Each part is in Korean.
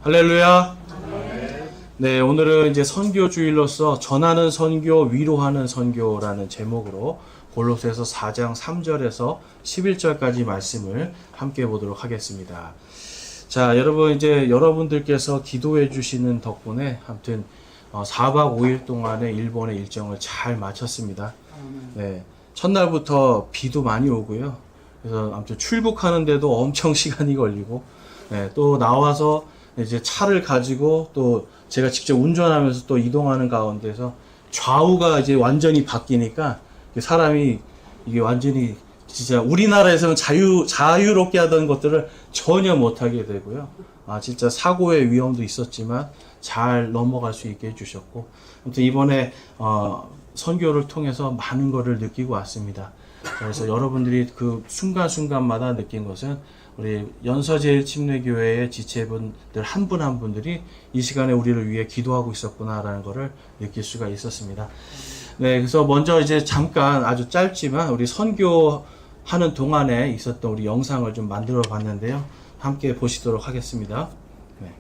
할렐루야. 네, 오늘은 이제 선교 주일로서 전하는 선교, 위로하는 선교라는 제목으로 골로새서 4장 3절에서 11절까지 말씀을 함께 보도록 하겠습니다. 자, 여러분 이제 여러분들께서 기도해 주시는 덕분에 아무튼 4박 5일 동안의 일본의 일정을 잘 마쳤습니다. 네, 첫날부터 비도 많이 오고요. 그래서 아무튼 출국하는데도 엄청 시간이 걸리고, 네, 또 나와서 이제 차를 가지고 또 제가 직접 운전하면서 또 이동하는 가운데서 좌우가 이제 완전히 바뀌니까 사람이 이게 완전히 진짜 우리나라에서는 자유롭게 하던 것들을 전혀 못하게 되고요. 진짜 사고의 위험도 있었지만 잘 넘어갈 수 있게 해주셨고, 아무튼 이번에 선교를 통해서 많은 것을 느끼고 왔습니다. 그래서 여러분들이 그 순간순간마다 느낀 것은 우리 연서제일침례교회의 지체분들 한 분 한 분들이 이 시간에 우리를 위해 기도하고 있었구나라는 것을 느낄 수가 있었습니다. 네, 그래서 먼저 이제 잠깐 아주 짧지만 우리 선교하는 동안에 있었던 우리 영상을 좀 만들어 봤는데요. 함께 보시도록 하겠습니다. 네.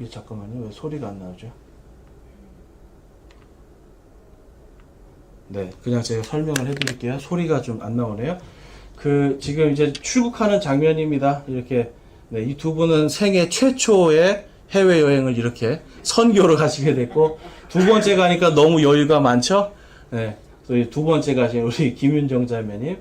잠깐만요. 왜 소리가 안 나오죠? 네, 그냥 제가 설명을 해드릴게요. 소리가 좀 안 나오네요. 지금 이제 출국하는 장면입니다. 이렇게, 네, 이 두 분은 생애 최초의 해외여행을 이렇게 선교로 가시게 됐고, 두 번째 가니까 너무 여유가 많죠? 네, 두 번째 가신 우리 김윤정 자매님.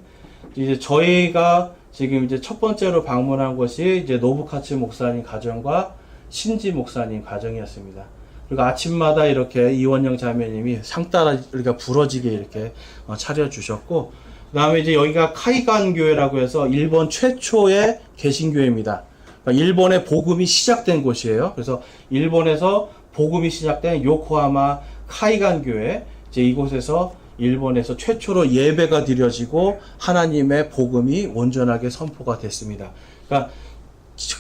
이제 저희가 지금 이제 첫 번째로 방문한 곳이 이제 노부카츠 목사님 가정과 신지 목사님 가정이었습니다. 그리고 아침마다 이렇게 이원영 자매님이 상 따라 우리가 부러지게 이렇게 차려주셨고, 그 다음에 이제 여기가 카이간 교회라고 해서 일본 최초의 개신교회입니다. 그러니까 일본의 복음이 시작된 곳이에요. 그래서 일본에서 복음이 시작된 요코하마 카이간 교회, 이제 이곳에서 일본에서 최초로 예배가 드려지고 하나님의 복음이 온전하게 선포가 됐습니다. 그러니까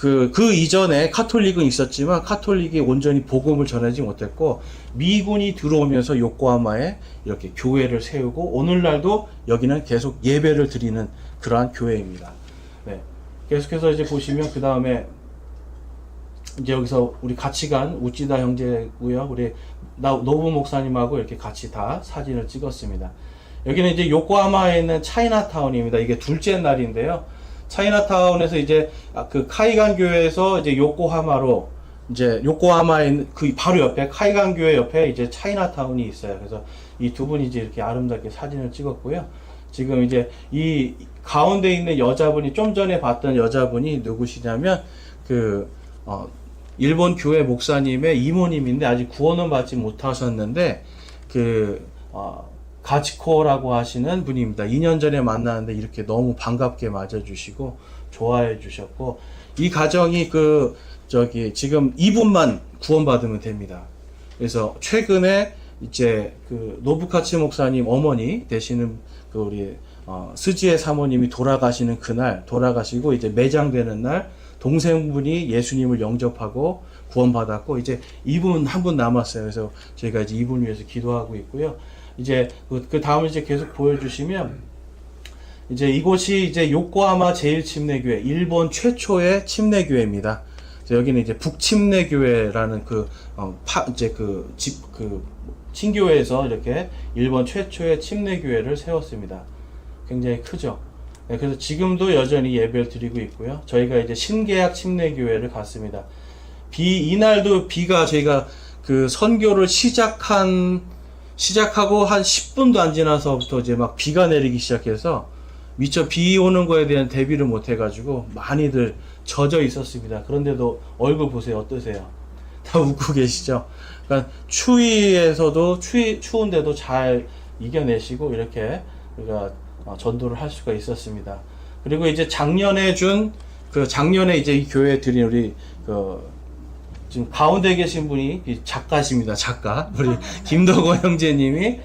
그 이전에 카톨릭은 있었지만 카톨릭이 온전히 복음을 전하지 못했고, 미군이 들어오면서 요코하마에 이렇게 교회를 세우고 오늘날도 여기는 계속 예배를 드리는 그러한 교회입니다. 네. 계속해서 이제 보시면 그 다음에 이제 여기서 우리 같이 간 우찌다 형제고요. 우리 노부 목사님하고 이렇게 같이 다 사진을 찍었습니다. 여기는 이제 요코하마에 있는 차이나타운입니다. 이게 둘째 날인데요. 차이나타운에서 이제 그 카이간 교회에서 이제 요코하마로, 이제 요코하마에 있는 그 바로 옆에 카이간 교회 옆에 이제 차이나타운이 있어요. 그래서 이 두 분이 이제 이렇게 아름답게 사진을 찍었고요. 지금 이제 이 가운데 있는 여자분이, 좀 전에 봤던 여자분이 누구시냐면 일본 교회 목사님의 이모님인데 아직 구원은 받지 못하셨는데 가치코라고 하시는 분입니다. 2년 전에 만났는데 이렇게 너무 반갑게 맞아주시고 좋아해 주셨고, 이 가정이 지금 이분만 구원받으면 됩니다. 그래서 최근에 이제 노부카츠 목사님 어머니 되시는 우리 스지에 사모님이 돌아가시고 이제 매장되는 날 동생분이 예수님을 영접하고 구원받았고, 이제 이분 한 분 남았어요. 그래서 저희가 이제 이분 위해서 기도하고 있고요. 이제 그 다음을 이제 계속 보여주시면, 이제 이곳이 이제 요코하마 제일침례교회, 일본 최초의 침례교회입니다. 여기는 이제 북침례교회라는 친교회에서 이렇게 일본 최초의 침례교회를 세웠습니다. 굉장히 크죠. 네, 그래서 지금도 여전히 예배를 드리고 있고요. 저희가 이제 신계약 침례교회를 갔습니다. 이날도 비가, 저희가 선교를 시작하고 한 10분도 안 지나서부터 이제 막 비가 내리기 시작해서 미처 비 오는 거에 대한 대비를 못 해가지고 많이들 젖어 있었습니다. 그런데도 얼굴 보세요. 어떠세요? 다 웃고 계시죠? 그러니까 추운데도 잘 이겨내시고 이렇게 우리가 전도를 할 수가 있었습니다. 그리고 이제 작년에 이제 이 교회에 드린 우리 지금 가운데 계신 분이 작가십니다. 작가. 우리 김덕원 형제님이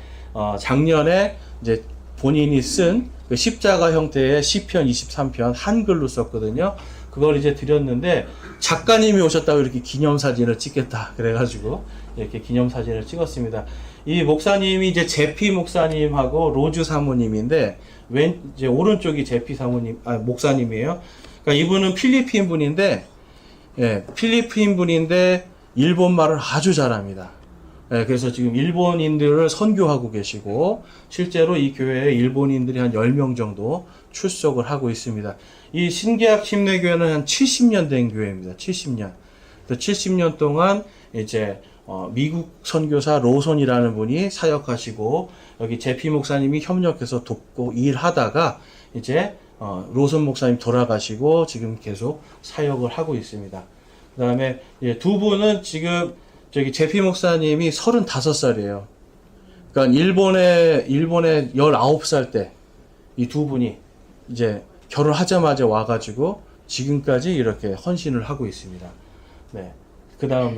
작년에 이제 본인이 쓴 십자가 형태의 시편 23편 한글로 썼거든요. 그걸 이제 드렸는데 작가님이 오셨다고 이렇게 기념사진을 찍겠다 그래가지고 이렇게 기념사진을 찍었습니다. 이 목사님이 이제 제피 목사님하고 로즈 사모님인데 이제 오른쪽이 제피 사모님, 목사님이에요. 그러니까 이분은 필리핀 분인데, 예, 필리핀 분인데 일본말을 아주 잘합니다. 예, 그래서 지금 일본인들을 선교하고 계시고 실제로 이 교회에 일본인들이 한 10명 정도 출석을 하고 있습니다. 이 신계약 침례교회는 한 70년 된 교회입니다. 70년. 70년 동안 이제 미국 선교사 로손이라는 분이 사역하시고 여기 제피 목사님이 협력해서 돕고 일하다가 이제 로손 목사님 돌아가시고 지금 계속 사역을 하고 있습니다. 그 다음에 두 분은 지금 저기 제피 목사님이 35살이에요. 그러니까 일본에 19살 때 이 두 분이 이제 결혼하자마자 와가지고 지금까지 이렇게 헌신을 하고 있습니다. 네. 그 다음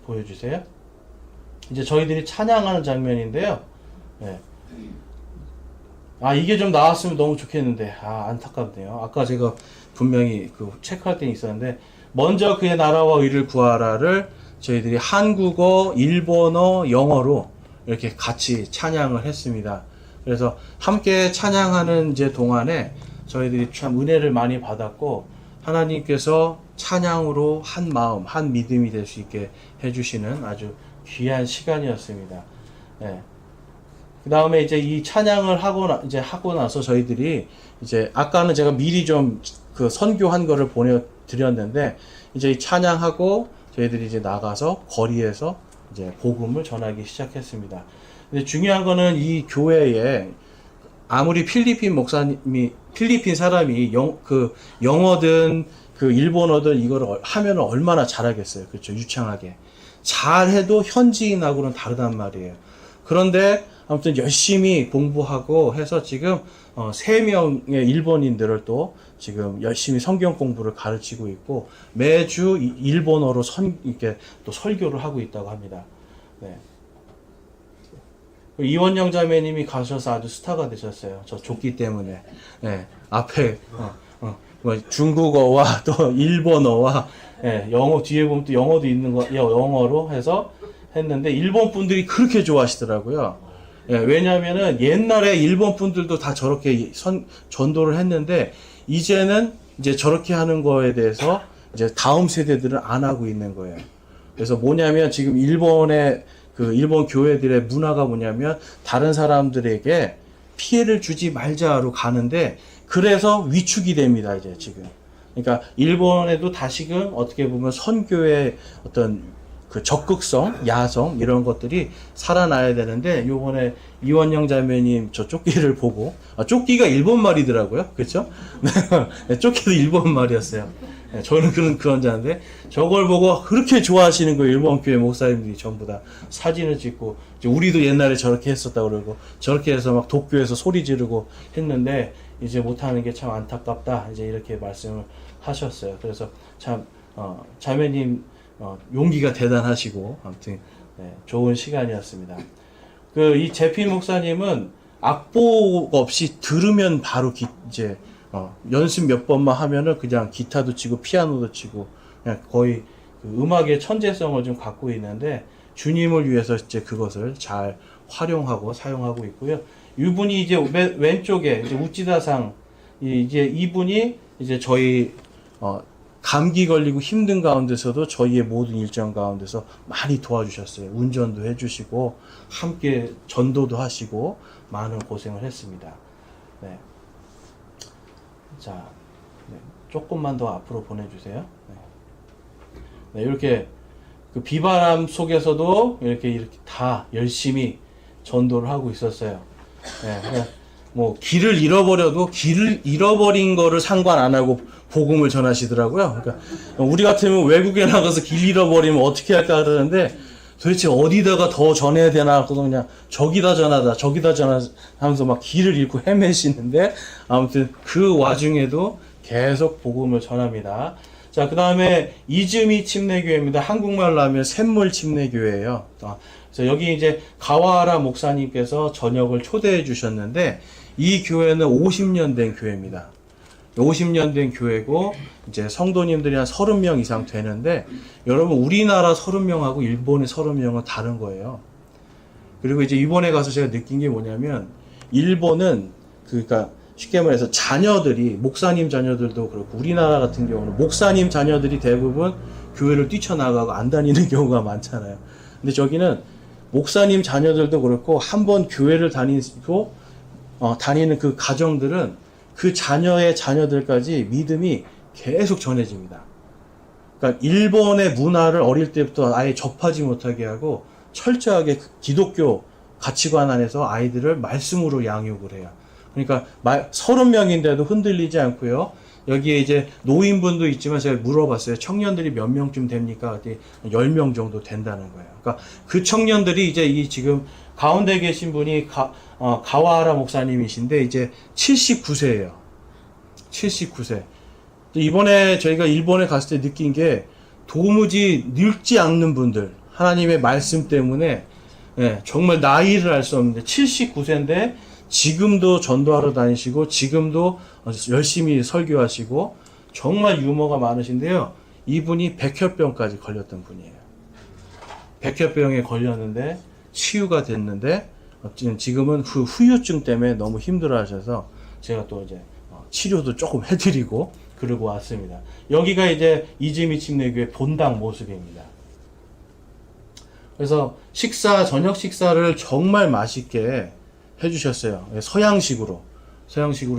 보여주세요. 이제 저희들이 찬양하는 장면인데요. 네. 이게 좀 나왔으면 너무 좋겠는데, 안타깝네요. 아까 제가 분명히 그 체크할 때 있었는데, 먼저 그의 나라와 의를 구하라를 저희들이 한국어, 일본어, 영어로 이렇게 같이 찬양을 했습니다. 그래서 함께 찬양하는 이제 동안에 저희들이 참 은혜를 많이 받았고, 하나님께서 찬양으로 한 마음, 한 믿음이 될 수 있게 해주시는 아주 귀한 시간이었습니다. 네. 그 다음에 이제 이 찬양을 하고 나서 저희들이 이제 아까는 제가 미리 좀 그 선교한 거를 보내드렸는데 이제 이 찬양하고 저희들이 이제 나가서 거리에서 이제 복음을 전하기 시작했습니다. 근데 중요한 거는 이 교회에 아무리 필리핀 사람이 영어든 그 일본어든 이거를 하면 얼마나 잘하겠어요. 그렇죠. 유창하게. 잘해도 현지인하고는 다르단 말이에요. 그런데 아무튼 열심히 공부하고 해서 지금 3명의 일본인들을 또 지금 열심히 성경 공부를 가르치고 있고 매주 일본어로 이렇게 또 설교를 하고 있다고 합니다. 네. 이원영 자매님이 가셔서 아주 스타가 되셨어요. 저 조끼 때문에. 네. 앞에 중국어와 또 일본어와 영어 뒤에 보면 또 영어도 있는 거 영어로 해서 했는데 일본 분들이 그렇게 좋아하시더라고요. 왜냐하면은 옛날에 일본 분들도 다 저렇게 전도를 했는데 이제는 이제 저렇게 하는 거에 대해서 이제 다음 세대들은 안 하고 있는 거예요. 그래서 뭐냐면 지금 일본 교회들의 문화가 뭐냐면 다른 사람들에게 피해를 주지 말자로 가는데 그래서 위축이 됩니다, 이제 지금. 그러니까 일본에도 다시금 어떻게 보면 선교의 어떤 그 적극성, 야성 이런 것들이 살아나야 되는데 요번에 이원영 자매님 저 조끼를 보고 조끼가 일본 말이더라고요. 그렇죠? 네, 조끼도 일본 말이었어요. 네, 저는 그런 자인데 저걸 보고 그렇게 좋아하시는 거예요. 일본 교회 목사님들이 전부 다 사진을 찍고 우리도 옛날에 저렇게 했었다고 그러고 저렇게 해서 막 도쿄에서 소리 지르고 했는데 이제 못하는 게 참 안타깝다 이제 이렇게 말씀을 하셨어요. 그래서 참 자매님 용기가 대단하시고 아무튼 좋은 시간이었습니다. 이 제피 목사님은 악보 없이 들으면 바로 이제 연습 몇 번만 하면은 그냥 기타도 치고 피아노도 치고 그냥 거의 그 음악의 천재성을 좀 갖고 있는데 주님을 위해서 이제 그것을 잘 활용하고 사용하고 있고요. 이분이 이제 왼쪽에 이제 우찌다상 이제 이분이 이제 저희 감기 걸리고 힘든 가운데서도 저희의 모든 일정 가운데서 많이 도와주셨어요. 운전도 해주시고 함께 전도도 하시고 많은 고생을 했습니다. 네. 자, 조금만 더 앞으로 보내주세요. 네, 이렇게 그 비바람 속에서도 이렇게 다 열심히 전도를 하고 있었어요. 네, 뭐 길을 잃어버린 거를 상관 안 하고 복음을 전하시더라고요. 그러니까 우리 같으면 외국에 나가서 길 잃어버리면 어떻게 할까 그러는데 도대체 어디다가 더 전해야 되나 하고 그냥 저기다 전하다 하면서 막 길을 잃고 헤매시는데 아무튼 그 와중에도 계속 복음을 전합니다. 자, 그 다음에 이즈미 침례교회입니다. 한국말로 하면 샘물 침례교회예요. 그래서 여기 이제 가와라 목사님께서 저녁을 초대해 주셨는데 이 교회는 50년 된 교회입니다. 50년 된 교회고 이제 성도님들이 한 30명 이상 되는데 여러분 우리나라 30명하고 일본의 30명은 다른 거예요. 그리고 이제 이번에 가서 제가 느낀 게 뭐냐면 일본은 그러니까 쉽게 말해서 자녀들이 목사님 자녀들도 그렇고 우리나라 같은 경우는 목사님 자녀들이 대부분 교회를 뛰쳐나가고 안 다니는 경우가 많잖아요. 근데 저기는 목사님 자녀들도 그렇고 한번 교회를 다니고 다니는 그 가정들은 그 자녀의 자녀들까지 믿음이 계속 전해집니다. 그러니까 일본의 문화를 어릴 때부터 아예 접하지 못하게 하고 철저하게 기독교 가치관 안에서 아이들을 말씀으로 양육을 해요. 그러니까 30명인데도 흔들리지 않고요. 여기에 이제 노인분도 있지만 제가 물어봤어요. 청년들이 몇 명쯤 됩니까? 10명 정도 된다는 거예요. 그러니까 그 청년들이 이제 이 지금 가운데 계신 분이 가와하라 목사님이신데 이제 79세예요. 79세. 이번에 저희가 일본에 갔을 때 느낀 게 도무지 늙지 않는 분들, 하나님의 말씀 때문에 정말 나이를 알 수 없는데 79세인데 지금도 전도하러 다니시고 지금도 열심히 설교하시고 정말 유머가 많으신데요. 이분이 백혈병까지 걸렸던 분이에요. 백혈병에 걸렸는데 치유가 됐는데 지금은 그 후유증 때문에 너무 힘들어하셔서 제가 또 이제 치료도 조금 해드리고 그러고 왔습니다. 여기가 이제 이즈미 침례교회 본당 모습입니다. 그래서 저녁 식사를 정말 맛있게 해주셨어요. 서양식으로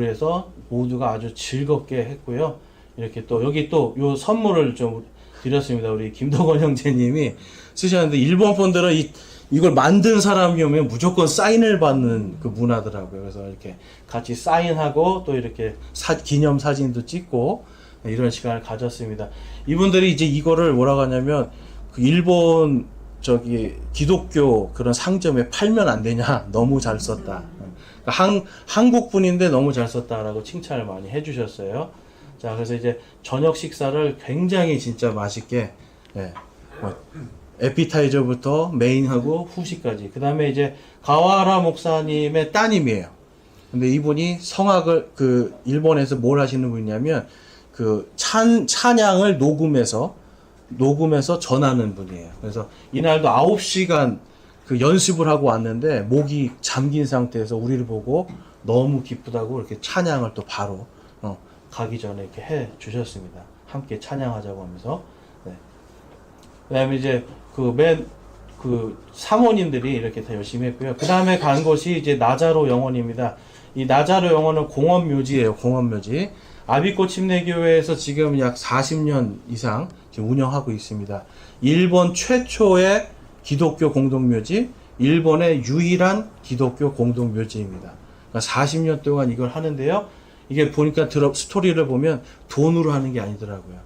해서 모두가 아주 즐겁게 했고요. 이렇게 또 여기 또 요 선물을 좀 드렸습니다. 우리 김동건 형제님이 쓰셨는데 일본 분들은 이걸 만든 사람이 오면 무조건 사인을 받는 그 문화더라고요. 그래서 이렇게 같이 사인하고 또 이렇게 기념 사진도 찍고 이런 시간을 가졌습니다. 이분들이 이제 이거를 뭐라고 하냐면 그 일본 기독교 그런 상점에 팔면 안 되냐? 너무 잘 썼다. 한국 분인데 너무 잘 썼다라고 칭찬을 많이 해주셨어요. 자, 그래서 이제 저녁 식사를 굉장히 진짜 맛있게, 에피타이저부터 메인하고 후식까지. 그 다음에 이제 가와라 목사님의 따님이에요. 근데 이분이 성악을, 일본에서 뭘 하시는 분이냐면, 찬양을 녹음해서 전하는 분이에요. 그래서 이날도 9시간 연습을 하고 왔는데 목이 잠긴 상태에서 우리를 보고 너무 기쁘다고 이렇게 찬양을 또 바로 가기 전에 이렇게 해 주셨습니다. 함께 찬양하자고 하면서. 네. 그다음에 이제 사모님들이 이렇게 다 열심히 했고요. 그다음에 간 곳이 이제 나자로 영원입니다. 이 나자로 영원은 공원묘지예요. 공원묘지. 아비꼬 침례교회에서 지금 약 40년 이상 지금 운영하고 있습니다. 일본 최초의 기독교 공동묘지, 일본의 유일한 기독교 공동묘지입니다. 그러니까 40년 동안 이걸 하는데요. 이게 보니까 스토리를 보면 돈으로 하는 게 아니더라고요.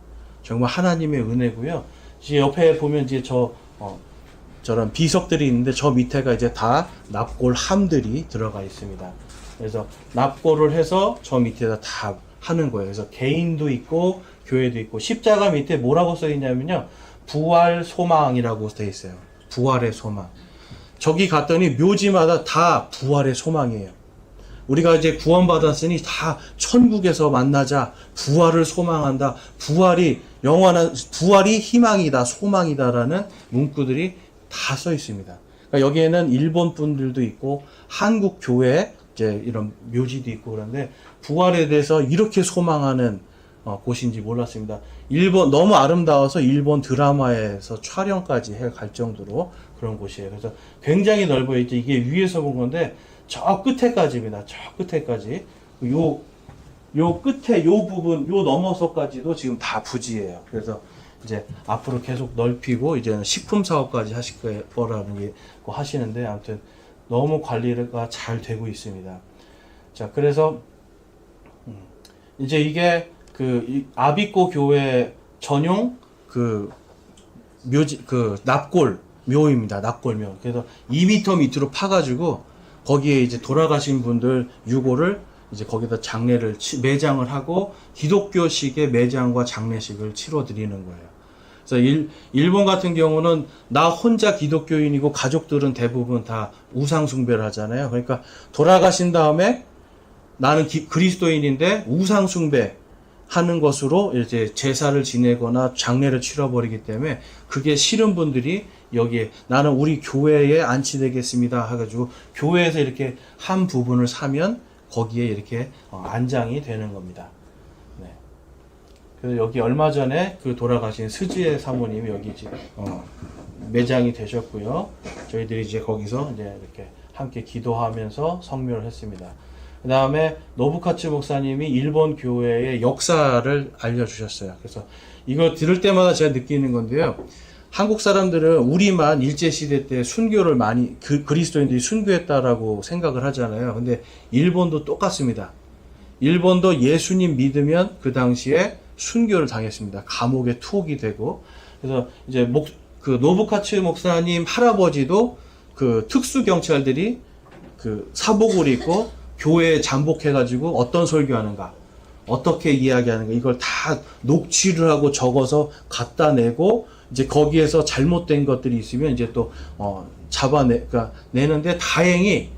정말 하나님의 은혜고요. 이제 옆에 보면 이제 저런 비석들이 있는데 저 밑에가 이제 다 납골 함들이 들어가 있습니다. 그래서 납골을 해서 저 밑에다 다 하는 거예요. 그래서 개인도 있고 교회도 있고 십자가 밑에 뭐라고 써 있냐면요. 부활 소망이라고 돼 있어요. 부활의 소망. 저기 갔더니 묘지마다 다 부활의 소망이에요. 우리가 이제 구원받았으니 다 천국에서 만나자. 부활을 소망한다. 부활이 희망이다. 소망이다라는 문구들이 다 써 있습니다. 그러니까 여기에는 일본 분들도 있고 한국 교회 이제 이런 묘지도 있고 그런데 부활에 대해서 이렇게 소망하는 곳인지 몰랐습니다. 너무 아름다워서 일본 드라마에서 촬영까지 갈 정도로 그런 곳이에요. 그래서 굉장히 넓어요. 이제 이게 위에서 본 건데 저 끝에까지입니다. 저 끝에까지. 요 끝에 요 부분 요 넘어서까지도 지금 다 부지예요. 그래서 이제 앞으로 계속 넓히고 이제는 식품 사업까지 하실 거라는 게 하시는데 아무튼 너무 관리가 잘 되고 있습니다. 자, 그래서 이제 이게 아비꼬 교회 전용 묘지 납골 묘입니다. 납골묘. 그래서 2m 밑으로 파가지고 거기에 이제 돌아가신 분들 유골을 이제 거기다 매장을 하고 기독교식의 매장과 장례식을 치러드리는 거예요. 그래서 일본 같은 경우는 나 혼자 기독교인이고 가족들은 대부분 다 우상 숭배를 하잖아요. 그러니까 돌아가신 다음에 나는 그리스도인인데 우상 숭배 하는 것으로 이제 제사를 지내거나 장례를 치러버리기 때문에 그게 싫은 분들이 여기에 나는 우리 교회에 안치되겠습니다 해가지고 교회에서 이렇게 한 부분을 사면 거기에 이렇게 안장이 되는 겁니다. 네. 그래서 여기 얼마 전에 그 돌아가신 스지혜 사모님이 여기 이제 매장이 되셨고요. 저희들이 이제 거기서 이제 이렇게 함께 기도하면서 성묘를 했습니다. 그 다음에 노부카츠 목사님이 일본 교회의 역사를 알려주셨어요. 그래서 이거 들을 때마다 제가 느끼는 건데요. 한국 사람들은 우리만 일제시대 때 순교를 많이, 그리스도인들이 순교했다라고 생각을 하잖아요. 근데 일본도 똑같습니다. 일본도 예수님 믿으면 그 당시에 순교를 당했습니다. 감옥에 투옥이 되고. 그래서 이제 그 노부카츠 목사님 할아버지도 그 특수경찰들이 그 사복을 입고 교회에 잠복해가지고 어떤 설교하는가, 어떻게 이야기하는가, 이걸 다 녹취를 하고 적어서 갖다 내고, 이제 거기에서 잘못된 것들이 있으면 이제 또, 그러니까 내는데 다행히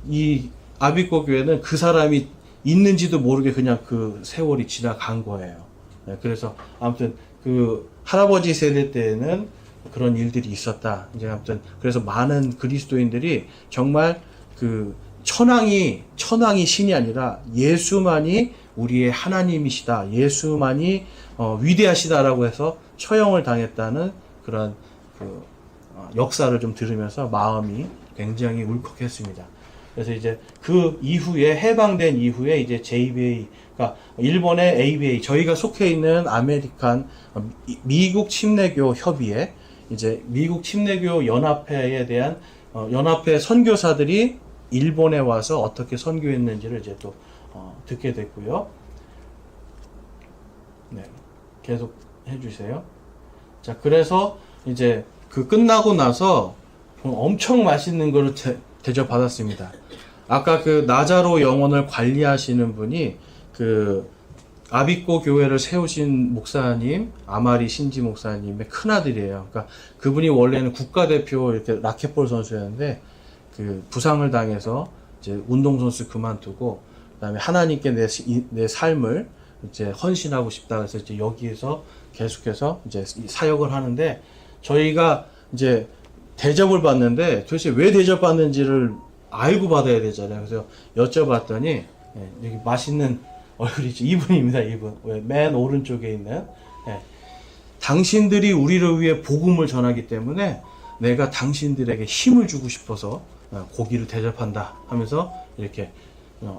이 아비꼬 교회는 그 사람이 있는지도 모르게 그냥 그 세월이 지나간 거예요. 네, 그래서 아무튼 그 할아버지 세대 때는 그런 일들이 있었다. 이제 아무튼 그래서 많은 그리스도인들이 정말 그 천황이 신이 아니라 예수만이 우리의 하나님이시다. 예수만이 위대하시다라고 해서 처형을 당했다는 그런 그 역사를 좀 들으면서 마음이 굉장히 울컥했습니다. 그래서 이제 그 이후에 해방된 이후에 이제 JBA, 그러니까 일본의 ABA, 저희가 속해 있는 아메리칸 미국 침례교 협의회, 이제 미국 침례교 연합회에 대한 연합회 선교사들이 일본에 와서 어떻게 선교했는지를 이제 또 듣게 됐고요. 네, 계속 해주세요. 자, 그래서 이제 그 끝나고 나서 엄청 맛있는 거를 대접받았습니다. 아까 그 나자로 영혼을 관리하시는 분이 그 아비꼬 교회를 세우신 목사님, 아마리 신지 목사님의 큰아들이에요. 그러니까 그분이 원래는 국가대표 이렇게 라켓볼 선수였는데 그 부상을 당해서 이제 운동선수 그만두고 그다음에 하나님께 내 삶을 이제 헌신하고 싶다 그래서 이제 여기에서 계속해서 이제 사역을 하는데 저희가 이제 대접을 받는데 도대체 왜 대접받는지를 알고 받아야 되잖아요. 그래서 여쭤봤더니 여기 맛있는 얼굴이죠. 이분입니다. 이분. 맨 오른쪽에 있는. 당신들이 우리를 위해 복음을 전하기 때문에 내가 당신들에게 힘을 주고 싶어서 고기를 대접한다 하면서 이렇게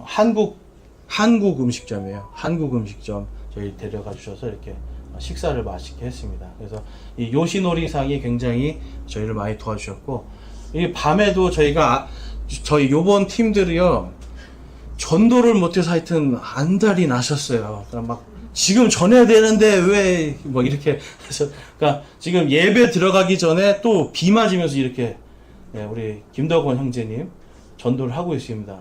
한국 음식점이에요. 한국 음식점 저희 데려가 주셔서 이렇게 식사를 맛있게 했습니다. 그래서 이 요시노리상이 굉장히 저희를 많이 도와주셨고 이 밤에도 저희 요번 팀들이요 전도를 못해서 하여튼 안달이 나셨어요. 그러니까 막 지금 전해야 되는데 왜 뭐 이렇게 해서 그러니까 지금 예배 들어가기 전에 또 비 맞으면서 이렇게 우리 김덕원 형제님 전도를 하고 있습니다.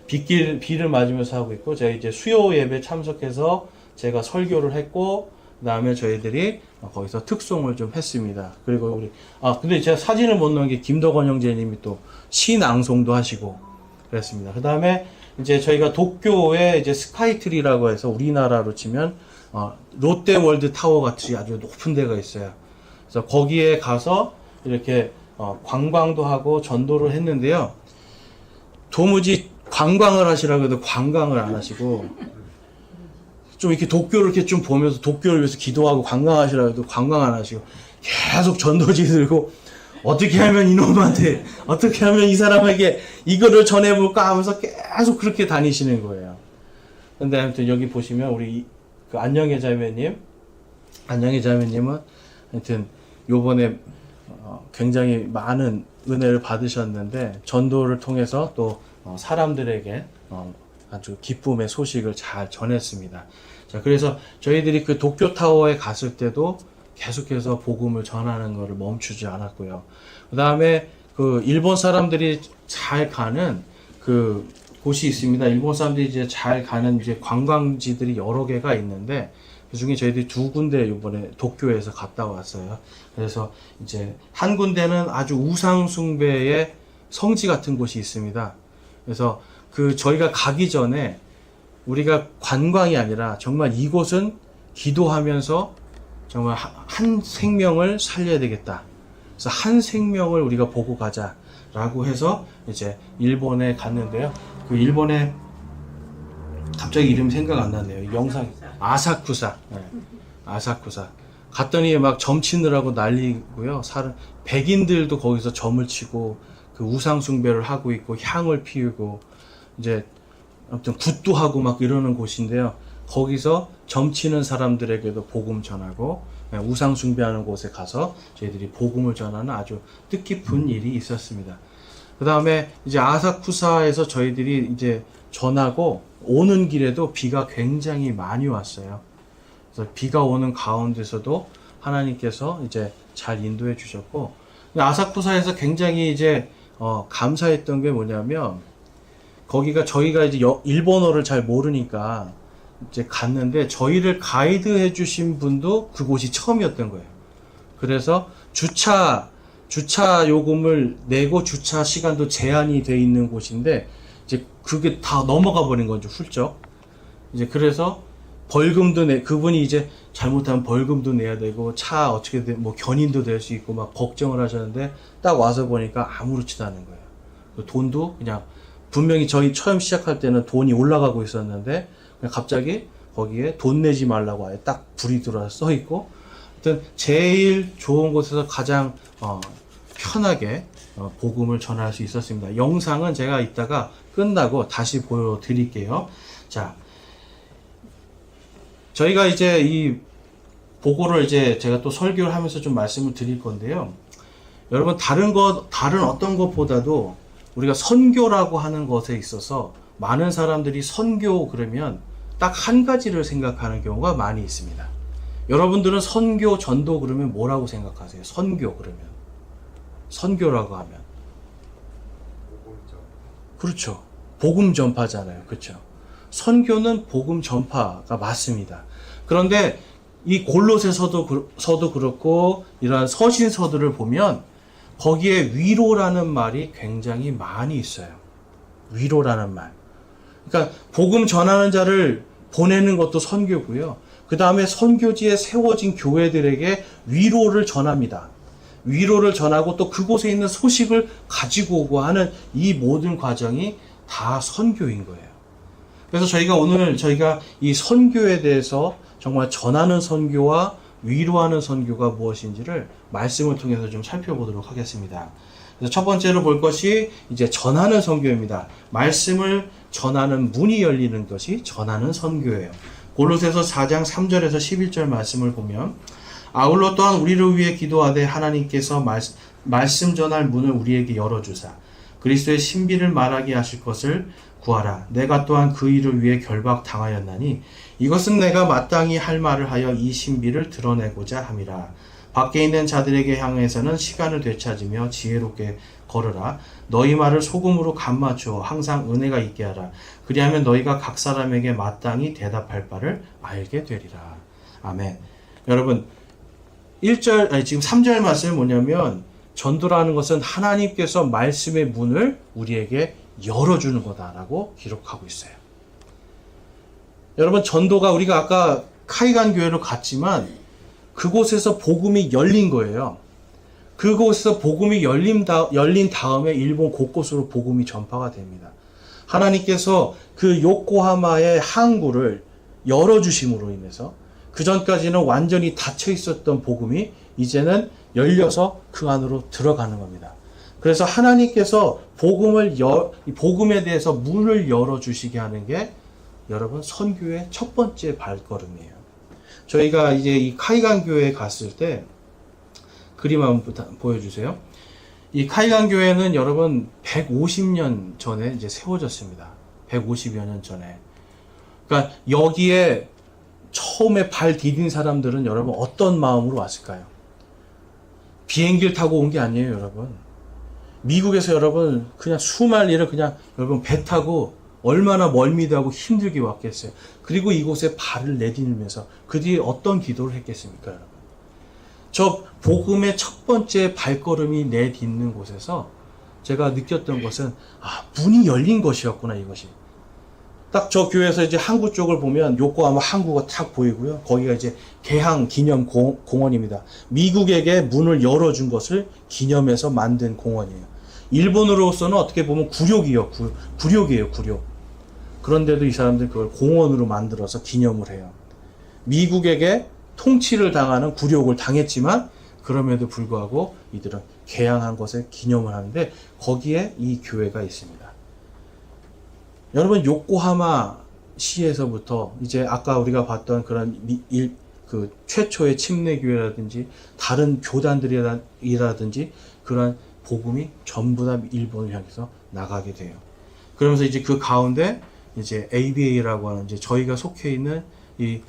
비를 맞으면서 하고 있고 제가 이제 수요 예배 참석해서 제가 설교를 했고 그다음에 저희들이 거기서 특송을 좀 했습니다. 그리고 우리 근데 제가 사진을 못 넣은 게 김덕원 형제님이 또 시낭송도 하시고 그랬습니다. 그다음에 이제 저희가 도쿄에 이제 스카이트리라고 해서 우리나라로 치면 롯데월드 타워 같이 아주 높은 데가 있어요. 그래서 거기에 가서 이렇게 관광도 하고 전도를 했는데요. 도무지 관광을 하시라고 해도 관광을 안 하시고 좀 이렇게 도쿄를 이렇게 좀 보면서 도쿄를 위해서 기도하고 관광하시라고 해도 관광 안 하시고 계속 전도지 들고 어떻게 하면 이놈한테 어떻게 하면 이 사람에게 이거를 전해볼까 하면서 계속 그렇게 다니시는 거예요. 근데 아무튼 여기 보시면 우리 그 안녕의 자매님은 하여튼 요번에 굉장히 많은 은혜를 받으셨는데 전도를 통해서 또 사람들에게 아주 기쁨의 소식을 잘 전했습니다. 자, 그래서 저희들이 그 도쿄 타워에 갔을 때도 계속해서 복음을 전하는 것을 멈추지 않았고요. 그 다음에 그 일본 사람들이 잘 가는 그 곳이 있습니다. 일본 사람들이 이제 잘 가는 이제 관광지들이 여러 개가 있는데 그 중에 저희들이 2군데 이번에 도쿄에서 갔다 왔어요. 그래서 이제 한 군데는 아주 우상숭배의 성지 같은 곳이 있습니다. 그래서 그 저희가 가기 전에 우리가 관광이 아니라 정말 이곳은 기도하면서 정말 한 생명을 살려야 되겠다. 그래서 한 생명을 우리가 보고 가자라고 해서 이제 일본에 갔는데요. 그 일본에 갑자기 이름이 생각 안 나네요. 영상 아사쿠사. 네. 아사쿠사. 갔더니 막 점 치느라고 난리고요. 백인들도 거기서 점을 치고 그 우상 숭배를 하고 있고 향을 피우고 이제 아무튼 굿도 하고 막 이러는 곳인데요. 거기서 점 치는 사람들에게도 복음 전하고 우상 숭배하는 곳에 가서 저희들이 복음을 전하는 아주 뜻깊은 일이 있었습니다. 그 다음에 이제 아사쿠사에서 저희들이 이제 전하고 오는 길에도 비가 굉장히 많이 왔어요. 그래서 비가 오는 가운데서도 하나님께서 이제 잘 인도해 주셨고, 아사쿠사에서 굉장히 이제 감사했던 게 뭐냐면, 거기가 저희가 이제 일본어를 잘 모르니까 이제 갔는데 저희를 가이드 해주신 분도 그곳이 처음이었던 거예요. 그래서 주차 요금을 내고 주차 시간도 제한이 돼 있는 곳인데 이제 그게 다 넘어가 버린 거죠, 훌쩍. 이제 그래서 벌금도 그분이 이제 잘못하면 벌금도 내야 되고 차 어떻게 뭐 견인도 될 수 있고 막 걱정을 하셨는데 딱 와서 보니까 아무렇지도 않은 거예요. 돈도 그냥 분명히 저희 처음 시작할 때는 돈이 올라가고 있었는데 그냥 갑자기 거기에 돈 내지 말라고 아예 딱 불이 들어와서 써 있고, 하여튼 제일 좋은 곳에서 가장 편하게 복음을 전할 수 있었습니다. 영상은 제가 이따가 끝나고 다시 보여드릴게요. 자, 저희가 이제 이 보고를 이제 제가 또 설교를 하면서 좀 말씀을 드릴 건데요. 여러분 다른 어떤 것보다도 우리가 선교라고 하는 것에 있어서 많은 사람들이 선교 그러면 딱 한 가지를 생각하는 경우가 많이 있습니다. 여러분들은 선교, 전도 그러면 뭐라고 생각하세요? 선교 그러면. 선교라고 하면. 그렇죠. 복음 전파잖아요. 그렇죠. 선교는 복음 전파가 맞습니다. 그런데 이 골로새서도 그렇고 이러한 서신서들을 보면 거기에 위로라는 말이 굉장히 많이 있어요. 위로라는 말. 그러니까 복음 전하는 자를 보내는 것도 선교고요. 그 다음에 선교지에 세워진 교회들에게 위로를 전합니다. 위로를 전하고 또 그곳에 있는 소식을 가지고 오고 하는 이 모든 과정이 다 선교인 거예요. 그래서 저희가 이 선교에 대해서 정말 전하는 선교와 위로하는 선교가 무엇인지를 말씀을 통해서 좀 살펴보도록 하겠습니다. 그래서 첫 번째로 볼 것이 이제 전하는 선교입니다. 말씀을 전하는 문이 열리는 것이 전하는 선교예요. 골로새서 4장 3절에서 11절 말씀을 보면, 아울러 또한 우리를 위해 기도하되 하나님께서 말씀 전할 문을 우리에게 열어주사 그리스도의 신비를 말하게 하실 것을 구하라. 내가 또한 그 일을 위해 결박당하였나니 이것은 내가 마땅히 할 말을 하여 이 신비를 드러내고자 함이라. 밖에 있는 자들에게 향해서는 시간을 되찾으며 지혜롭게 걸으라. 너희 말을 소금으로 간 맞추어 항상 은혜가 있게 하라. 그리하면 너희가 각 사람에게 마땅히 대답할 바를 알게 되리라. 아멘. 여러분, 지금 3절 말씀이 뭐냐면, 전도라는 것은 하나님께서 말씀의 문을 우리에게 열어주는 거다라고 기록하고 있어요. 여러분, 전도가 우리가 아까 카이간 교회로 갔지만 그곳에서 복음이 열린 거예요. 그곳에서 복음이 열린 다음에 일본 곳곳으로 복음이 전파가 됩니다. 하나님께서 그 요코하마의 항구를 열어주심으로 인해서 그 전까지는 완전히 닫혀 있었던 복음이 이제는 열려서 그 안으로 들어가는 겁니다. 그래서 하나님께서 복음에 대해서 문을 열어주시게 하는 게 여러분 선교의 첫 번째 발걸음이에요. 저희가 이제 이 카이간 교회에 갔을 때 그림 한번 보여주세요. 이 카이간 교회는 여러분 150년 전에 이제 세워졌습니다. 150여 년 전에. 그러니까 여기에 처음에 발 디딘 사람들은 여러분 어떤 마음으로 왔을까요? 비행기를 타고 온 게 아니에요, 여러분. 미국에서 여러분 그냥 수말리를 그냥 여러분 배 타고 얼마나 멀미도하고 힘들게 왔겠어요. 그리고 이곳에 발을 내딛으면서 그 뒤에 어떤 기도를 했겠습니까, 여러분? 저 복음의 첫 번째 발걸음이 내딛는 곳에서 제가 느꼈던 것은 문이 열린 것이었구나, 이것이. 딱 저 교회에서 이제 항구 쪽을 보면 요코하마 항구가 탁 보이고요. 거기가 이제 개항 기념 공원입니다. 미국에게 문을 열어준 것을 기념해서 만든 공원이에요. 일본으로서는 어떻게 보면 굴욕이에요. 굴욕이에요. 굴욕. 그런데도 이 사람들 그걸 공원으로 만들어서 기념을 해요. 미국에게 통치를 당하는 굴욕을 당했지만 그럼에도 불구하고 이들은 개항한 것을 기념을 하는데 거기에 이 교회가 있습니다. 여러분 요코하마 시에서부터 이제 아까 우리가 봤던 그런 그 최초의 침례교회라든지 다른 교단들이라든지 그런 복음이 전부 다 일본을 향해서 나가게 돼요. 그러면서 이제 그 가운데 이제 ABA라고 하는 이제 저희가 속해 있는 이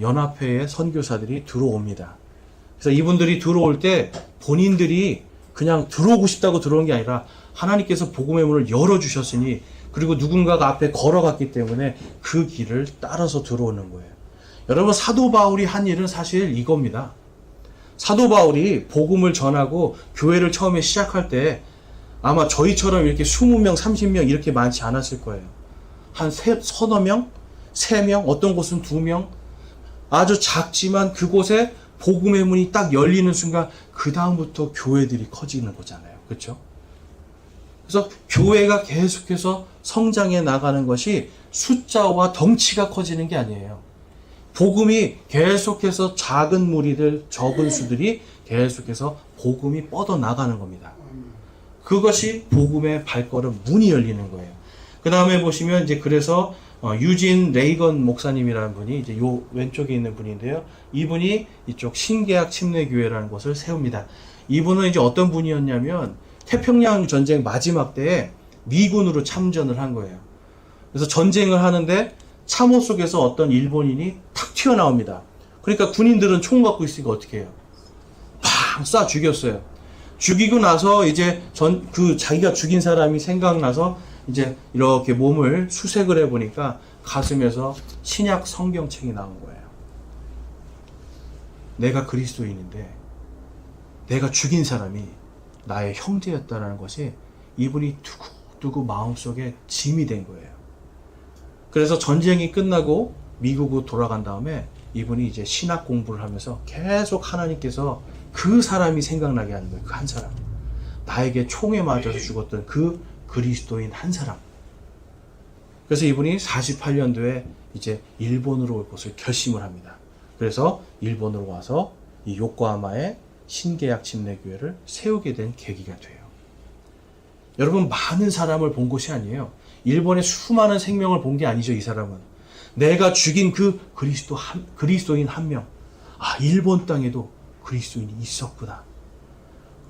연합회의 선교사들이 들어옵니다. 그래서 이분들이 들어올 때 본인들이 그냥 들어오고 싶다고 들어온 게 아니라 하나님께서 복음의 문을 열어주셨으니 그리고 누군가가 앞에 걸어갔기 때문에 그 길을 따라서 들어오는 거예요. 여러분 사도 바울이 한 일은 사실 이겁니다. 사도 바울이 복음을 전하고 교회를 처음에 시작할 때 아마 저희처럼 이렇게 20명, 30명 이렇게 많지 않았을 거예요. 한 서너 명, 3명, 어떤 곳은 2명 아주 작지만 그곳에 복음의 문이 딱 열리는 순간 그 다음부터 교회들이 커지는 거잖아요. 그렇죠? 그래서 교회가 계속해서 성장해 나가는 것이 숫자와 덩치가 커지는 게 아니에요. 복음이 계속해서 작은 무리들, 적은 수들이 계속해서 복음이 뻗어 나가는 겁니다. 그것이 복음의 발걸음 문이 열리는 거예요. 그 다음에 보시면 이제 그래서 유진 레이건 목사님이라는 분이 이제 요 왼쪽에 있는 분인데요. 이분이 이쪽 신계약 침례교회라는 것을 세웁니다. 이분은 이제 어떤 분이었냐면 태평양 전쟁 마지막 때에 미군으로 참전을 한 거예요. 그래서 전쟁을 하는데 참호 속에서 어떤 일본인이 탁 튀어나옵니다. 그러니까 군인들은 총 갖고 있으니까 어떻게 해요? 팡 쏴 죽였어요. 죽이고 나서 이제 자기가 죽인 사람이 생각나서 이제 이렇게 몸을 수색을 해보니까 가슴에서 신약 성경책이 나온 거예요. 내가 그리스도인인데 내가 죽인 사람이 나의 형제였다는 것이 이분이 두고두고 마음속에 짐이 된 거예요. 그래서 전쟁이 끝나고 미국으로 돌아간 다음에 이분이 이제 신학 공부를 하면서 계속 하나님께서 그 사람이 생각나게 하는 거예요. 그 한 사람. 나에게 총에 맞아서 죽었던 그 그리스도인 한 사람. 그래서 이분이 48년도에 이제 일본으로 올 것을 결심을 합니다. 그래서 일본으로 와서 이 요코하마의 신계약 침례교회를 세우게 된 계기가 돼요. 여러분 많은 사람을 본 것이 아니에요. 일본의 수많은 생명을 본 게 아니죠. 이 사람은 내가 죽인 그 그리스도인 한 명. 아, 일본 땅에도 그리스도인이 있었구나.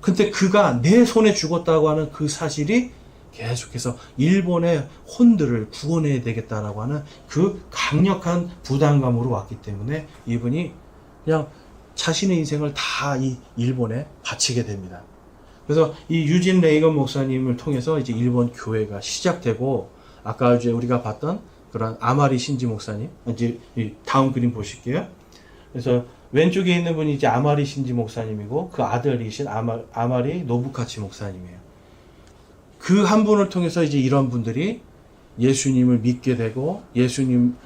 근데 그가 내 손에 죽었다고 하는 그 사실이 계속해서 일본의 혼들을 구원해야 되겠다라고 하는 그 강력한 부담감으로 왔기 때문에 이분이 그냥 자신의 인생을 다 이 일본에 바치게 됩니다. 그래서 이 유진 레이건 목사님을 통해서 이제 일본 교회가 시작되고 아까 이제 우리가 봤던 그런 아마리 신지 목사님 이제 이 다음 그림 보실게요. 그래서 왼쪽에 있는 분이 이제 아마리 신지 목사님이고 그 아들이신 아마리 노부카치 목사님이에요. 그 한 분을 통해서 이제 이런 분들이 예수님을 믿게 되고 예수님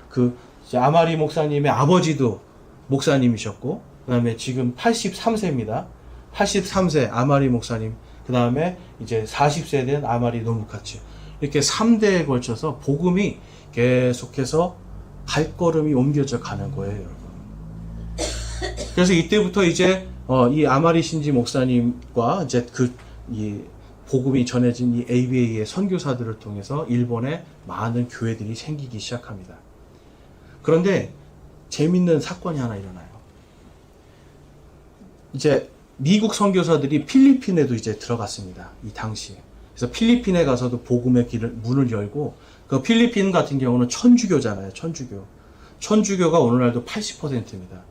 아마리 목사님의 아버지도 목사님이셨고 그다음에 지금 83세입니다. 83세 아마리 목사님 그다음에 이제 40세 된 아마리 노부카치 이렇게 3대에 걸쳐서 복음이 계속해서 발걸음이 옮겨져 가는 거예요, 여러분. 그래서 이때부터 이제 이 아마리 신지 목사님과 이제 이 복음이 전해진 이 ABA의 선교사들을 통해서 일본에 많은 교회들이 생기기 시작합니다. 그런데 재밌는 사건이 하나 일어나요. 이제 미국 선교사들이 필리핀에도 이제 들어갔습니다. 이 당시에. 그래서 필리핀에 가서도 복음의 문을 열고 그 필리핀 같은 경우는 천주교잖아요. 천주교가 오늘날도 80%입니다.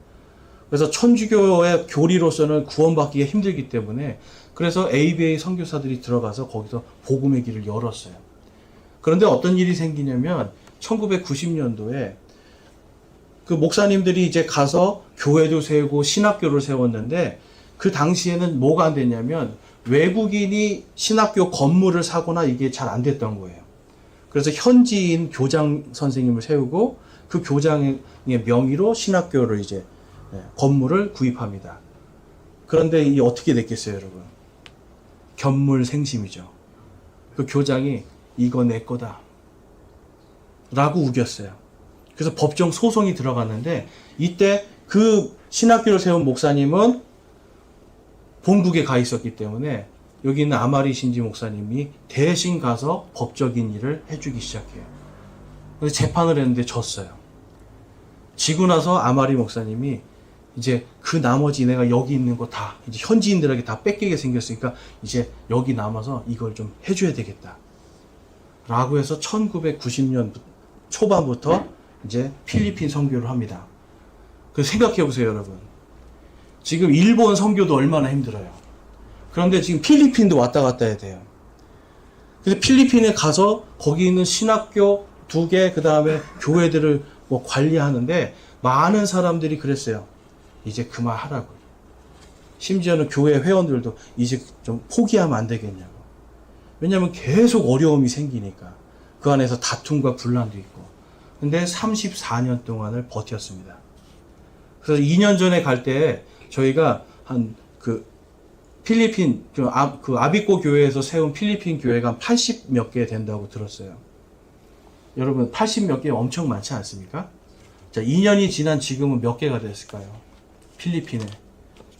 그래서 천주교의 교리로서는 구원받기가 힘들기 때문에 그래서 ABA 선교사들이 들어가서 거기서 복음의 길을 열었어요. 그런데 어떤 일이 생기냐면 1990년도에 그 목사님들이 이제 가서 교회도 세우고 신학교를 세웠는데 그 당시에는 뭐가 안 됐냐면 외국인이 신학교 건물을 사거나 이게 잘 안 됐던 거예요. 그래서 현지인 교장 선생님을 세우고 그 교장의 명의로 신학교를 이제 건물을 구입합니다. 그런데 이 어떻게 됐겠어요, 여러분? 견물생심이죠. 그 교장이 이거 내 거다 라고 우겼어요. 그래서 법정 소송이 들어갔는데 이때 그 신학교를 세운 목사님은 본국에 가 있었기 때문에 여기 있는 아마리 신지 목사님이 대신 가서 법적인 일을 해주기 시작해요. 그래서 재판을 했는데 졌어요. 지고 나서 아마리 목사님이 이제 그 나머지 내가 여기 있는 거 다 이제 현지인들에게 다 뺏기게 생겼으니까 이제 여기 남아서 이걸 좀 해줘야 되겠다 라고 해서 1990년 초반부터 이제 필리핀 선교를 합니다. 그래서 생각해 보세요, 여러분. 지금 일본 선교도 얼마나 힘들어요. 그런데 지금 필리핀도 왔다 갔다 해야 돼요. 그래서 필리핀에 가서 거기 있는 신학교 2개, 그 다음에 교회들을 뭐 관리하는데 많은 사람들이 그랬어요. 이제 그만하라고. 심지어는 교회 회원들도 이제 좀 포기하면 안 되겠냐고. 왜냐하면 계속 어려움이 생기니까. 그 안에서 다툼과 분란도 있고. 근데 34년 동안을 버텼습니다. 그래서 2년 전에 갈 때 저희가 한 필리핀, 아비꼬 교회에서 세운 필리핀 교회가 한 80 몇 개 된다고 들었어요. 여러분, 80 몇 개 엄청 많지 않습니까? 자, 2년이 지난 지금은 몇 개가 됐을까요?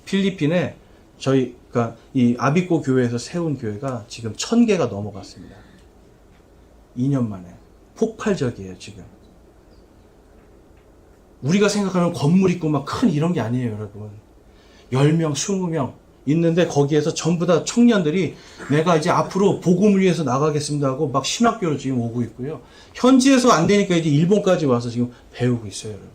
필리핀에 저희가 이 아비꼬 교회에서 세운 교회가 지금 1000개가 넘어갔습니다. 2년 만에. 폭발적이에요, 지금. 우리가 생각하는 건물 있고 막 큰 이런 게 아니에요, 여러분. 10명, 20명 있는데 거기에서 전부 다 청년들이 내가 이제 앞으로 복음을 위해서 나가겠습니다 하고 막 신학교로 지금 오고 있고요. 현지에서 안 되니까 이제 일본까지 와서 지금 배우고 있어요, 여러분.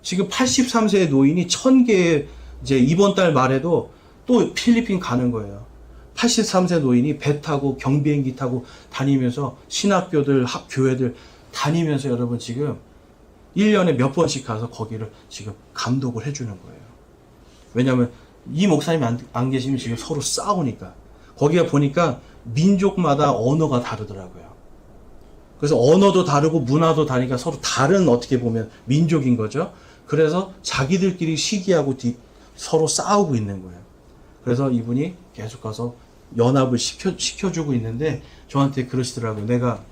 지금 83세의 노인이 1000개 이제 이번 달 말에도 또 필리핀 가는 거예요. 83세 노인이 배 타고 경비행기 타고 다니면서 신학교들, 교회들 다니면서 여러분 지금 1년에 몇 번씩 가서 거기를 지금 감독을 해주는 거예요. 왜냐하면 이 목사님이 안 계시면 지금 서로 싸우니까. 거기가 보니까 민족마다 언어가 다르더라고요. 그래서 언어도 다르고 문화도 다르니까 서로 다른 어떻게 보면 민족인 거죠. 그래서 자기들끼리 시기하고 서로 싸우고 있는 거예요. 그래서 이분이 계속 가서 연합을 시켜주고 있는데 저한테 그러시더라고요. 내가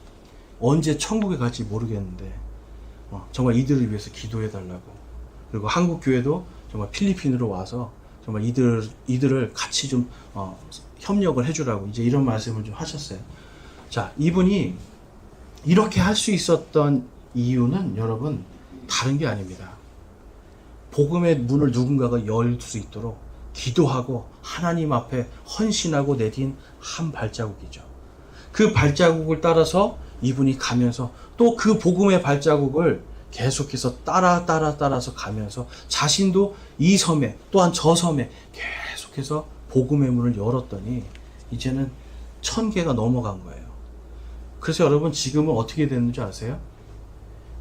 언제 천국에 갈지 모르겠는데 정말 이들을 위해서 기도해 달라고. 그리고 한국 교회도 정말 필리핀으로 와서 정말 이들을 같이 좀 협력을 해주라고 이제 이런 말씀을 좀 하셨어요. 자, 이분이 이렇게 할 수 있었던 이유는 여러분 다른 게 아닙니다. 복음의 문을 누군가가 열 수 있도록 기도하고 하나님 앞에 헌신하고 내딘 한 발자국이죠. 그 발자국을 따라서 이분이 가면서 또 그 복음의 발자국을 계속해서 따라서 가면서 자신도 이 섬에 또한 저 섬에 계속해서 복음의 문을 열었더니 이제는 1000개가 넘어간 거예요. 그래서 여러분 지금은 어떻게 됐는지 아세요?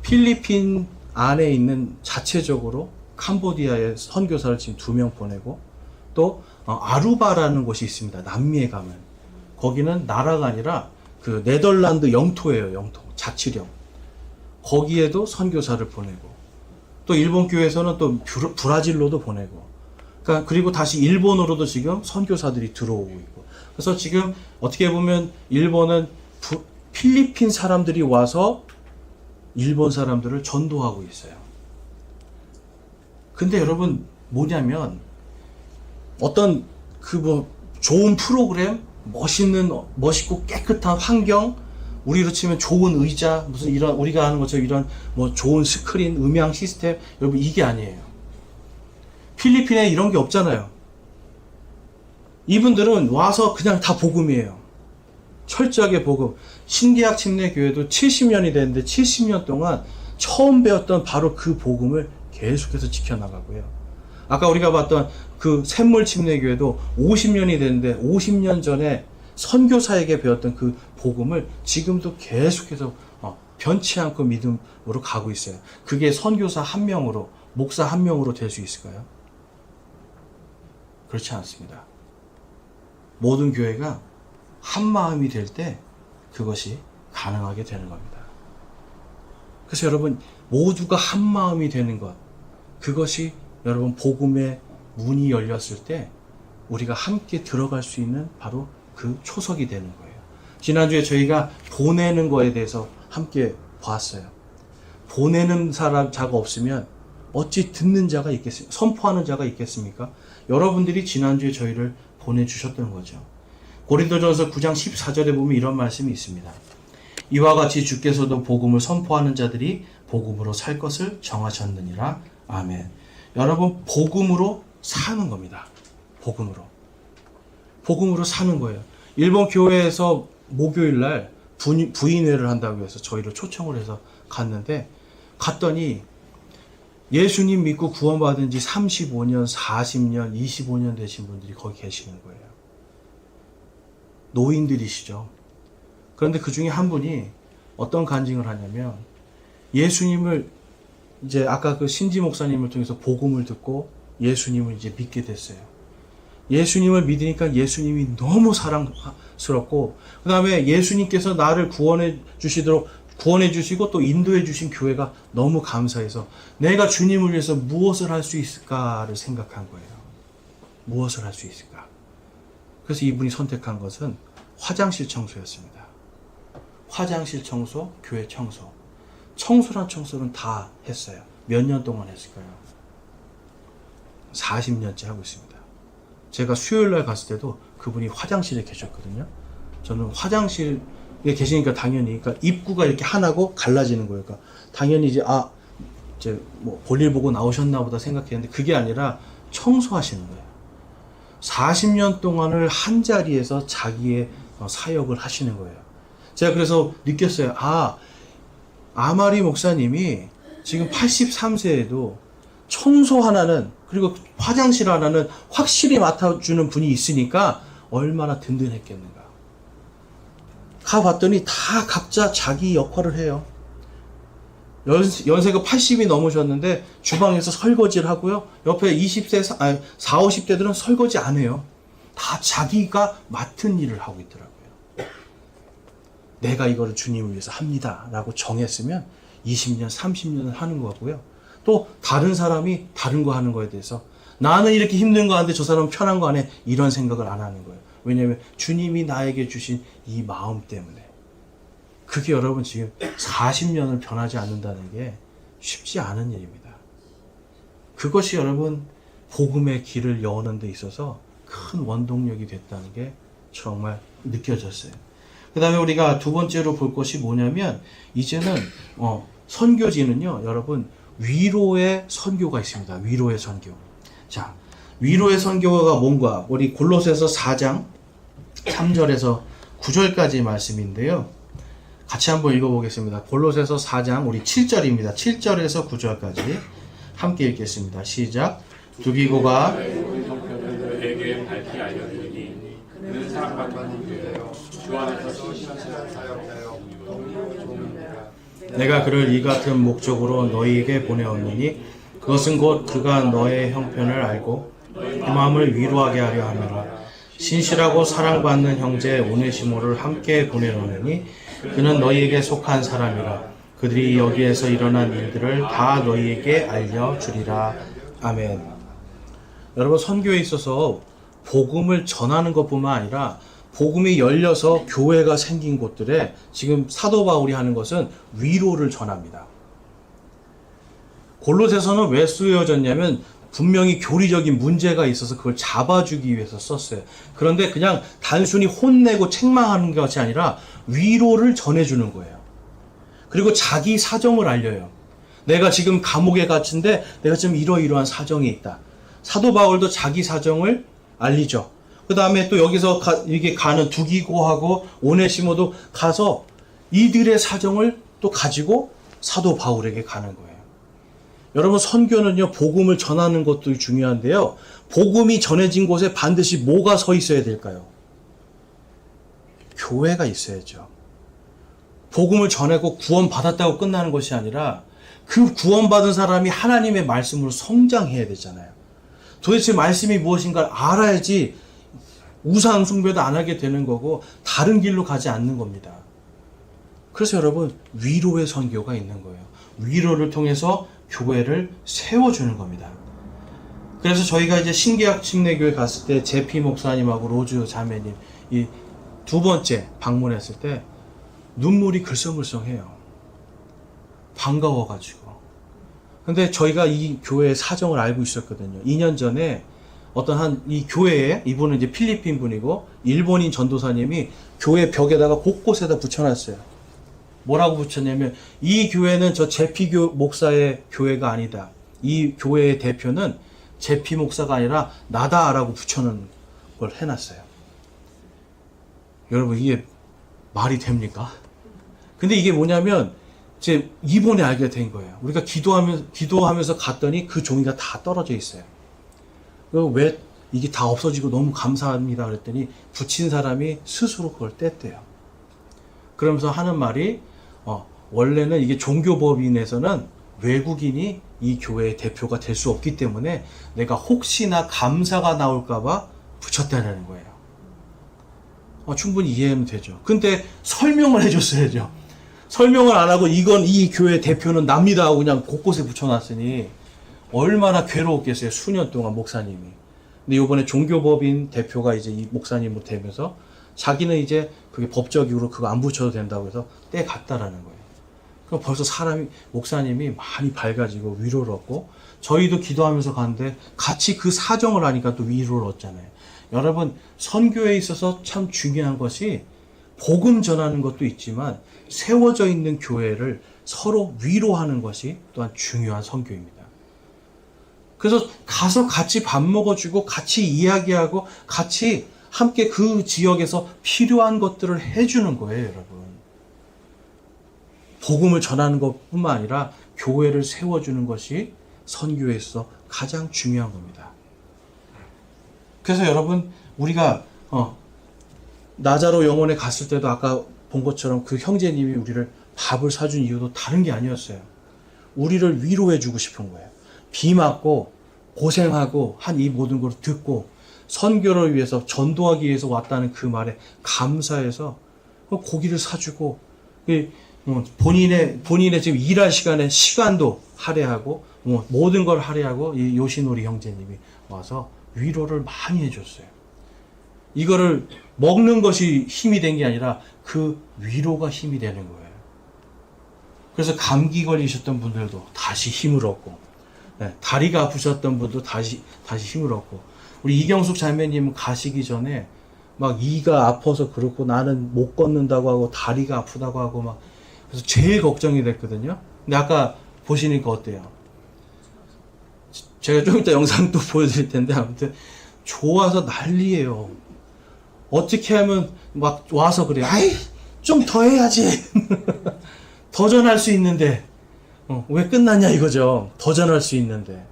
필리핀 안에 있는 자체적으로 캄보디아에 선교사를 지금 2명 보내고 또 아루바라는 곳이 있습니다. 남미에 가면 거기는 나라가 아니라 그 네덜란드 영토예요. 영토 자치령. 거기에도 선교사를 보내고 또 일본 교회에서는 또 브라질로도 보내고 그러니까 그리고 다시 일본으로도 지금 선교사들이 들어오고 있고 그래서 지금 어떻게 보면 일본은 필리핀 사람들이 와서 일본 사람들을 전도하고 있어요. 근데 여러분 뭐냐면 어떤 좋은 프로그램, 멋있고 깨끗한 환경, 우리로 치면 좋은 의자, 무슨 이런 우리가 하는 것처럼 이런 뭐 좋은 스크린, 음향 시스템, 여러분 이게 아니에요. 필리핀에 이런 게 없잖아요. 이분들은 와서 그냥 다 복음이에요. 철저하게 복음. 신계약 침례교회도 70년이 됐는데 70년 동안 처음 배웠던 바로 그 복음을 계속해서 지켜나가고요. 아까 우리가 봤던 그 샘물 침례교회도 50년이 됐는데 50년 전에 선교사에게 배웠던 그 복음을 지금도 계속해서 변치 않고 믿음으로 가고 있어요. 그게 선교사 한 명으로, 목사 한 명으로 될 수 있을까요? 그렇지 않습니다. 모든 교회가 한 마음이 될 때 그것이 가능하게 되는 겁니다. 그래서 여러분 모두가 한 마음이 되는 것, 그것이 여러분 복음의 문이 열렸을 때 우리가 함께 들어갈 수 있는 바로 그 초석이 되는 거예요. 지난주에 저희가 보내는 거에 대해서 함께 보았어요. 보내는 자가 없으면 어찌 듣는 자가 있겠습니까? 선포하는 자가 있겠습니까? 여러분들이 지난주에 저희를 보내주셨던 거죠. 고린도전서 9장 14절에 보면 이런 말씀이 있습니다. 이와 같이 주께서도 복음을 선포하는 자들이 복음으로 살 것을 정하셨느니라. 아멘. 여러분 복음으로 사는 겁니다. 복음으로 사는 거예요. 일본 교회에서 목요일날 부인회를 한다고 해서 저희를 초청을 해서 갔더니 예수님 믿고 구원받은 지 35년, 40년, 25년 되신 분들이 거기 계시는 거예요. 노인들이시죠. 그런데 그 중에 한 분이 어떤 간증을 하냐면 예수님을 이제 아까 그 신지 목사님을 통해서 복음을 듣고 예수님을 이제 믿게 됐어요. 예수님을 믿으니까 예수님이 너무 사랑스럽고 그 다음에 예수님께서 나를 구원해 주시고 또 인도해 주신 교회가 너무 감사해서 내가 주님을 위해서 무엇을 할 수 있을까를 생각한 거예요. 무엇을 할 수 있을까? 그래서 이분이 선택한 것은 화장실 청소였습니다. 화장실 청소, 교회 청소. 청소란 청소는 다 했어요. 몇 년 동안 했을까요? 40년째 하고 있습니다. 제가 수요일날 갔을 때도 그분이 화장실에 계셨거든요. 저는 화장실에 계시니까 당연히 그러니까 입구가 이렇게 하나고 갈라지는 거예요. 그러니까 당연히 이제 뭐 볼일 보고 나오셨나 보다 생각했는데 그게 아니라 청소하시는 거예요. 40년 동안을 한 자리에서 자기의 사역을 하시는 거예요. 제가 그래서 느꼈어요. 아마리 목사님이 지금 83세에도 청소 하나는 그리고 화장실 하나는 확실히 맡아주는 분이 있으니까 얼마나 든든했겠는가. 가봤더니 다 각자 자기 역할을 해요. 연세가 80이 넘으셨는데 주방에서 설거지를 하고요. 옆에 4, 50대들은 설거지 안 해요. 다 자기가 맡은 일을 하고 있더라고요. 내가 이거를 주님을 위해서 합니다 라고 정했으면 20년, 30년을 하는 거고요. 또 다른 사람이 다른 거 하는 거에 대해서 나는 이렇게 힘든 거 하는데 저 사람은 편한 거 안 해. 이런 생각을 안 하는 거예요. 왜냐하면 주님이 나에게 주신 이 마음 때문에. 그게 여러분 지금 40년을 변하지 않는다는 게 쉽지 않은 일입니다. 그것이 여러분 복음의 길을 여는 데 있어서 큰 원동력이 됐다는 게 정말 느껴졌어요. 그 다음에 우리가 두 번째로 볼 것이 뭐냐면 이제는 선교지는요 여러분 위로의 선교가 있습니다. 위로의 선교. 자, 위로의 선교가 뭔가 우리 골로새서 4장 3절에서 9절까지 말씀인데요. 같이 한번 읽어보겠습니다. 골로새서 4장 우리 7절입니다. 7절에서 9절까지 함께 읽겠습니다. 시작. 두기고가 그에게 밝히 알려주니 그는 사랑받는 교회요 주 안에서 신실한 사역자요 동료의 종이니라. 내가 그를 이 같은 목적으로 너희에게 보내었느니 그것은 곧 그가 너의 형편을 알고 그 마음을 위로하게 하려 함이라. 신실하고 사랑받는 형제 오네시모를 함께 보내노니 그는 너희에게 속한 사람이라. 그들이 여기에서 일어난 일들을 다 너희에게 알려주리라. 아멘. 여러분 선교에 있어서 복음을 전하는 것뿐만 아니라 복음이 열려서 교회가 생긴 곳들에 지금 사도 바울이 하는 것은 위로를 전합니다. 골로새서는 왜 쓰여졌냐면 분명히 교리적인 문제가 있어서 그걸 잡아주기 위해서 썼어요. 그런데 그냥 단순히 혼내고 책망하는 것이 아니라 위로를 전해주는 거예요. 그리고 자기 사정을 알려요. 내가 지금 감옥에 갇힌데 내가 지금 이러이러한 사정이 있다. 사도 바울도 자기 사정을 알리죠. 그 다음에 또 여기서 이게 가는 두기고하고 오네시모도 가서 이들의 사정을 또 가지고 사도 바울에게 가는 거예요. 여러분 선교는요 복음을 전하는 것도 중요한데요. 복음이 전해진 곳에 반드시 뭐가 서 있어야 될까요? 교회가 있어야죠. 복음을 전하고 구원받았다고 끝나는 것이 아니라 그 구원받은 사람이 하나님의 말씀으로 성장해야 되잖아요. 도대체 말씀이 무엇인가를 알아야지 우상 숭배도 안 하게 되는 거고 다른 길로 가지 않는 겁니다. 그래서 여러분, 위로의 선교가 있는 거예요. 위로를 통해서 교회를 세워주는 겁니다. 그래서 저희가 이제 신계약 침례교회 갔을 때 제피 목사님하고 로즈 자매님 이 두 번째 방문했을 때 눈물이 글썽글썽해요. 반가워가지고. 근데 저희가 이 교회의 사정을 알고 있었거든요. 2년 전에 어떤 이 교회에, 이분은 이제 필리핀 분이고 일본인 전도사님이 교회 벽에다가 곳곳에다 붙여놨어요. 뭐라고 붙였냐면, 이 교회는 저 제피 목사의 교회가 아니다. 이 교회의 대표는 제피 목사가 아니라 나다라고 붙여놓은 걸 해놨어요. 여러분, 이게 말이 됩니까? 근데 이게 뭐냐면, 이제 이번에 알게 된 거예요. 우리가 기도하면서 갔더니 그 종이가 다 떨어져 있어요. 왜 이게 다 없어지고 너무 감사합니다 그랬더니 붙인 사람이 스스로 그걸 뗐대요. 그러면서 하는 말이, 원래는 이게 종교법인에서는 외국인이 이 교회의 대표가 될 수 없기 때문에 내가 혹시나 감사가 나올까봐 붙였다는 거예요. 충분히 이해하면 되죠. 근데 설명을 해줬어야죠. 설명을 안 하고 이 교회 대표는 납니다 하고 그냥 곳곳에 붙여놨으니 얼마나 괴로웠겠어요. 수년 동안 목사님이. 근데 이번에 종교법인 대표가 이제 이 목사님으로 되면서 자기는 이제 그게 법적으로 그거 안 붙여도 된다고 해서 떼갔다라는 거예요. 그럼 벌써 목사님이 많이 밝아지고 위로를 얻고, 저희도 기도하면서 가는데 같이 그 사정을 하니까 또 위로를 얻잖아요. 여러분, 선교에 있어서 참 중요한 것이 복음 전하는 것도 있지만 세워져 있는 교회를 서로 위로하는 것이 또한 중요한 선교입니다. 그래서 가서 같이 밥 먹어주고 같이 이야기하고 같이 함께 그 지역에서 필요한 것들을 해주는 거예요, 여러분. 복음을 전하는 것뿐만 아니라 교회를 세워주는 것이 선교에서 가장 중요한 겁니다. 그래서 여러분, 우리가 나자로 영혼에 갔을 때도 아까 본 것처럼 그 형제님이 우리를 밥을 사준 이유도 다른 게 아니었어요. 우리를 위로해 주고 싶은 거예요. 비 맞고 고생하고 한 이 모든 걸 듣고 선교를 위해서 전도하기 위해서 왔다는 그 말에 감사해서 고기를 사주고, 본인의 지금 일할 시간에 시간도 할애하고 모든 걸 할애하고 이 요시노리 형제님이 와서 위로를 많이 해줬어요. 이거를 먹는 것이 힘이 된 게 아니라 그 위로가 힘이 되는 거예요. 그래서 감기 걸리셨던 분들도 다시 힘을 얻고, 다리가 아프셨던 분도 다시 힘을 얻고, 우리 이경숙 자매님은 가시기 전에 막 이가 아파서 그렇고 나는 못 걷는다고 하고 다리가 아프다고 하고 막, 그래서 제일 걱정이 됐거든요. 근데 아까 보시니까 어때요? 제가 좀 이따 영상 또 보여드릴 텐데 아무튼 좋아서 난리예요. 어떻게 하면 막 와서 그래요. 아이, 좀 더 해야지. 더 전할 수 있는데 왜 끝났냐 이거죠. 더 전할 수 있는데.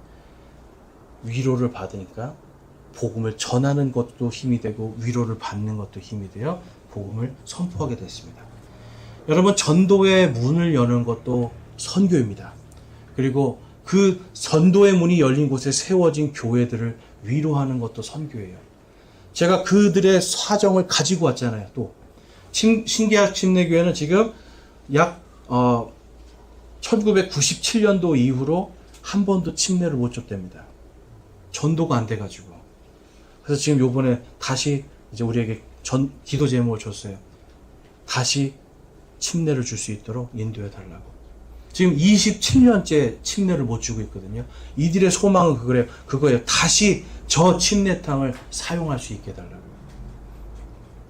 위로를 받으니까 복음을 전하는 것도 힘이 되고 위로를 받는 것도 힘이 되어 복음을 선포하게 됐습니다. 여러분, 전도의 문을 여는 것도 선교입니다. 그리고 그 전도의 문이 열린 곳에 세워진 교회들을 위로하는 것도 선교예요. 제가 그들의 사정을 가지고 왔잖아요. 또 신계약 침례교회는 지금 약 1997년도 이후로 한 번도 침례를 못 줬답니다. 전도가 안 돼가지고. 그래서 지금 요번에 다시 이제 우리에게 기도 제목을 줬어요. 다시 침례를 줄 수 있도록 인도해 달라고. 지금 27년째 침례를 못 주고 있거든요. 이들의 소망은 그거예요. 다시 저 침례탕을 사용할 수 있게 해달라고요.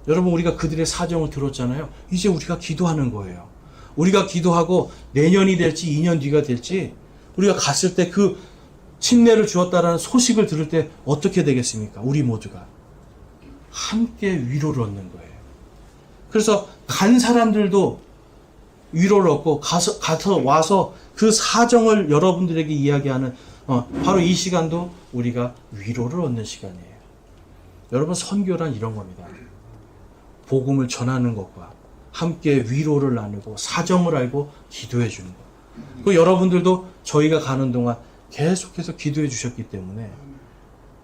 여러분, 우리가 그들의 사정을 들었잖아요. 이제 우리가 기도하는 거예요. 우리가 기도하고 내년이 될지 2년 뒤가 될지 우리가 갔을 때 그 침례를 주었다라는 소식을 들을 때 어떻게 되겠습니까? 우리 모두가 함께 위로를 얻는 거예요. 그래서 간 사람들도 위로를 얻고 가서 와서 그 사정을 여러분들에게 이야기하는 바로 이 시간도 우리가 위로를 얻는 시간이에요. 여러분, 선교란 이런 겁니다. 복음을 전하는 것과 함께 위로를 나누고 사정을 알고 기도해 주는 것. 그 여러분들도 저희가 가는 동안 계속해서 기도해 주셨기 때문에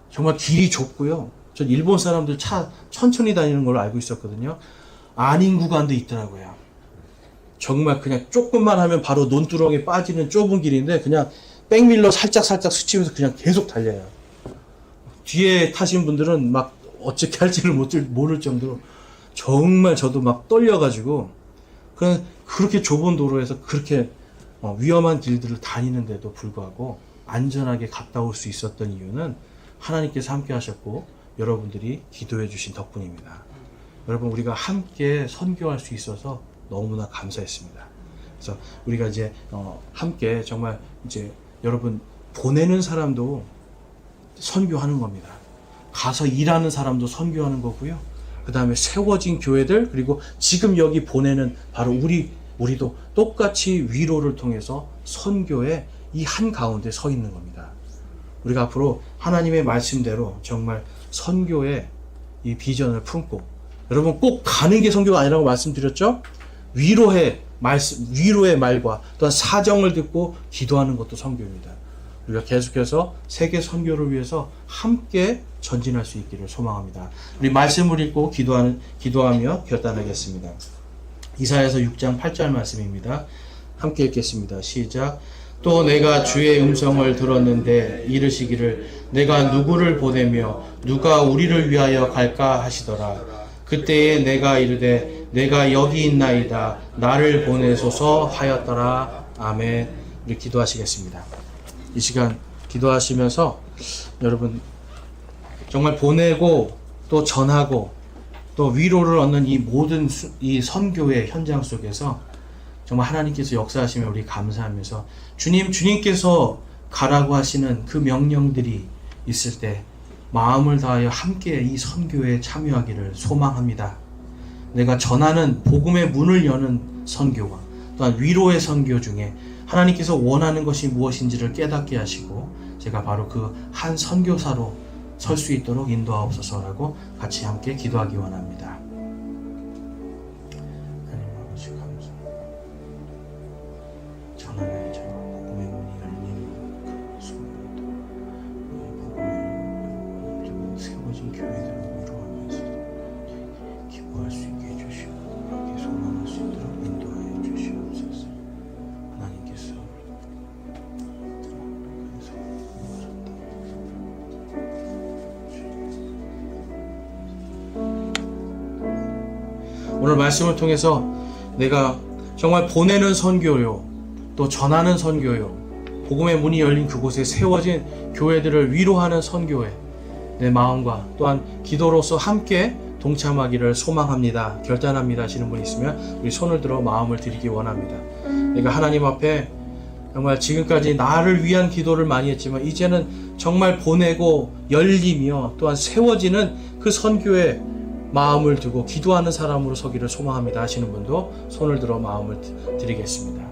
정말 길이 좁고요. 전 일본 사람들 차 천천히 다니는 걸로 알고 있었거든요. 아닌 구간도 있더라고요. 정말 그냥 조금만 하면 바로 논두렁에 빠지는 좁은 길인데 그냥 백밀러 살짝 스치면서 그냥 계속 달려요. 뒤에 타신 분들은 막 어떻게 할지를 모를 정도로 정말 저도 막 떨려가지고 그렇게 좁은 도로에서 그렇게 위험한 길들을 다니는데도 불구하고 안전하게 갔다 올 수 있었던 이유는 하나님께서 함께 하셨고 여러분들이 기도해 주신 덕분입니다. 여러분, 우리가 함께 선교할 수 있어서 너무나 감사했습니다. 그래서 우리가 이제 함께 정말 이제 여러분 보내는 사람도 선교하는 겁니다. 가서 일하는 사람도 선교하는 거고요. 그 다음에 세워진 교회들, 그리고 지금 여기 보내는 바로 우리도 똑같이 위로를 통해서 선교의 이 한가운데 서 있는 겁니다. 우리가 앞으로 하나님의 말씀대로 정말 선교의 이 비전을 품고, 여러분 꼭 가는 게 선교가 아니라고 말씀드렸죠? 위로의 말과 또한 사정을 듣고 기도하는 것도 선교입니다. 우리가 계속해서 세계 선교를 위해서 함께 전진할 수 있기를 소망합니다. 우리 말씀을 읽고 기도하며 결단하겠습니다. 이사야서 6장 8절 말씀입니다. 함께 읽겠습니다. 시작. 또 내가 주의 음성을 들었는데 이르시기를 내가 누구를 보내며 누가 우리를 위하여 갈까 하시더라. 그때에 내가 이르되 내가 여기 있나이다. 나를 보내소서 하였더라. 아멘. 우리 기도하시겠습니다. 이 시간 기도하시면서 여러분 정말 보내고 또 전하고 또 위로를 얻는 이 모든 이 선교의 현장 속에서 정말 하나님께서 역사하시면 우리 감사하면서 주님께서 가라고 하시는 그 명령들이 있을 때 마음을 다하여 함께 이 선교에 참여하기를 소망합니다. 내가 전하는 복음의 문을 여는 선교와 또한 위로의 선교 중에 하나님께서 원하는 것이 무엇인지를 깨닫게 하시고 제가 바로 그 한 선교사로 설 수 있도록 인도하옵소서라고 같이 함께 기도하기 원합니다. 하나님 아버지 감사합니다. 전하는 저 복음의 문이 열린 그 순간도 복음의 그리고 세워진 교회들을 위로하면서 기뻐할 수 있게 해주시고 그렇게 소망할 수 있도록 인도하여 주시옵소서. 하나님께서 오늘 말씀을 통해서 내가 정말 보내는 선교요, 또 전하는 선교요, 복음의 문이 열린 그곳에 세워진 교회들을 위로하는 선교에 내 마음과 또한 기도로서 함께 동참하기를 소망합니다. 결단합니다 하시는 분 있으면 우리 손을 들어 마음을 드리기 원합니다. 내가 하나님 앞에 정말 지금까지 나를 위한 기도를 많이 했지만 이제는 정말 보내고 열리며 또한 세워지는 그 선교에 마음을 두고 기도하는 사람으로 서기를 소망합니다 하시는 분도 손을 들어 마음을 드리겠습니다.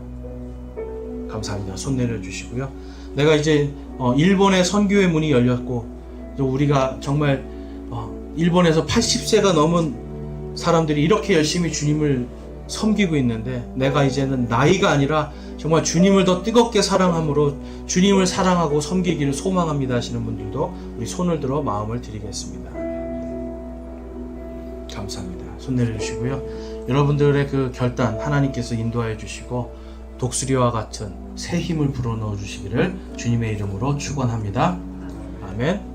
감사합니다. 손 내려주시고요. 내가 이제 일본의 선교의 문이 열렸고 또 우리가 정말 일본에서 80세가 넘은 사람들이 이렇게 열심히 주님을 섬기고 있는데 내가 이제는 나이가 아니라 정말 주님을 더 뜨겁게 사랑함으로 주님을 사랑하고 섬기기를 소망합니다 하시는 분들도 우리 손을 들어 마음을 드리겠습니다. 감사합니다. 손 내려주시고요. 여러분들의 그 결단 하나님께서 인도하여 주시고 독수리와 같은 새 힘을 불어넣어 주시기를 주님의 이름으로 축원합니다. 아멘.